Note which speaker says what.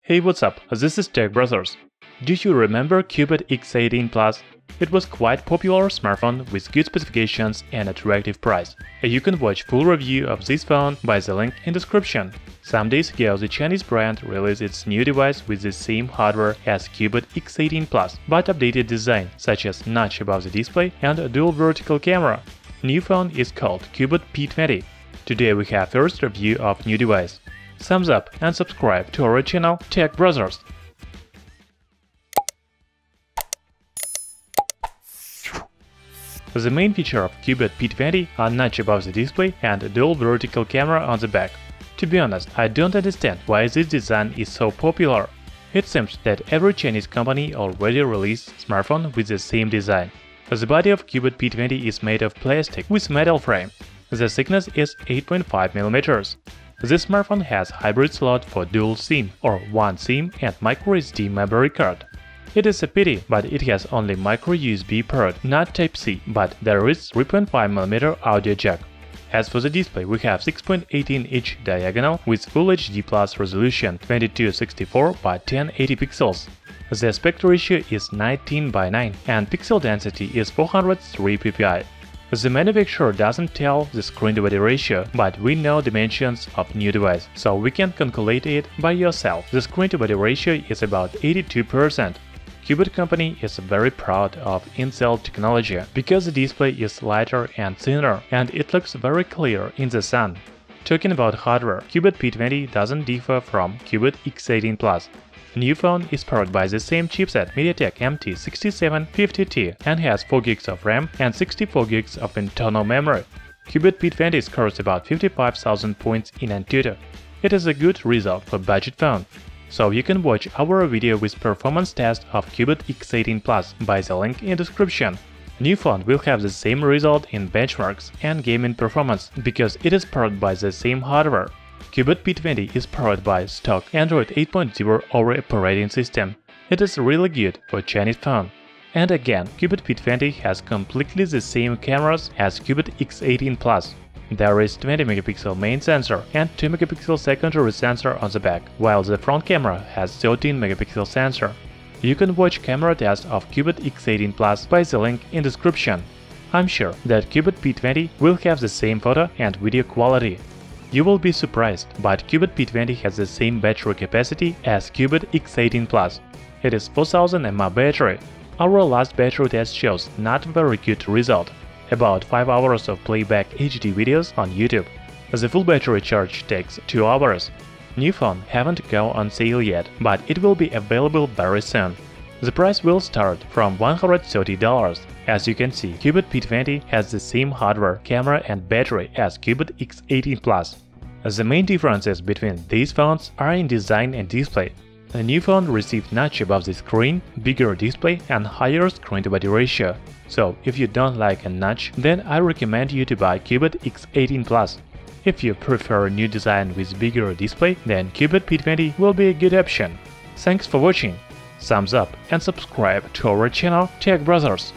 Speaker 1: Hey, what's up? This is Tech Brothers. Do you remember Cubot X18 Plus? It was quite popular smartphone with good specifications and attractive price. You can watch full review of this phone by the link in description. Some days ago, the Chinese brand released its new device with the same hardware as Cubot X18 Plus, but updated design, such as notch above the display and a dual vertical camera. New phone is called Cubot P20. Today we have first review of new device. Thumbs up and subscribe to our channel Tech Brothers. The main feature of Cubot P20 are notch above the display and a dual vertical camera on the back. To be honest, I don't understand why this design is so popular. It seems that every Chinese company already released smartphone with the same design. The body of Cubot P20 is made of plastic with metal frame. The thickness is 8.5 mm. This smartphone has hybrid slot for dual SIM or one SIM and microSD memory card. It is a pity, but it has only micro USB port, not Type-C, but there is 3.5 mm audio jack. As for the display, we have 6.18-inch diagonal with Full HD Plus resolution 2264 by 1080 pixels. The aspect ratio is 19:9 and pixel density is 403 ppi. The manufacturer doesn't tell the screen-to-body ratio, but we know dimensions of new device, so we can calculate it by yourself. The screen-to-body ratio is about 82%. Cubot company is very proud of in-cell technology because the display is lighter and thinner, and it looks very clear in the sun. Talking about hardware, Cubot P20 doesn't differ from Cubot X18 Plus. New phone is powered by the same chipset MediaTek MT6750T and has 4GB of RAM and 64GB of internal memory. Cubot P20 scores about 55,000 points in Antutu. It is a good result for budget phone. So you can watch our video with performance test of Cubot X18 Plus by the link in description. New phone will have the same result in benchmarks and gaming performance because it is powered by the same hardware. Cubot P20 is powered by stock Android 8.0 Oreo operating system. It is really good for Chinese phone. And again, Cubot P20 has completely the same cameras as Cubot X18 Plus. There is 20-megapixel main sensor and 2-megapixel secondary sensor on the back, while the front camera has 13-megapixel sensor. You can watch camera test of Cubot X18 Plus by the link in description. I'm sure that Cubot P20 will have the same photo and video quality. You will be surprised, but Cubot P20 has the same battery capacity as Cubot X18 Plus. It is 4000 mAh battery. Our last battery test shows not very good result. About 5 hours of playback HD videos on YouTube. The full battery charge takes 2 hours. New phone haven't gone on sale yet, but it will be available very soon. The price will start from $130. As you can see, Cubot P20 has the same hardware, camera and battery as Cubot X18 Plus. The main differences between these phones are in design and display. The new phone received notch above the screen, bigger display and higher screen-to-body ratio. So if you don't like a notch, then I recommend you to buy Cubot X18 Plus. If you prefer a new design with bigger display, then Cubot P20 will be a good option. Thanks for watching. Thumbs up and subscribe to our channel Tech Brothers.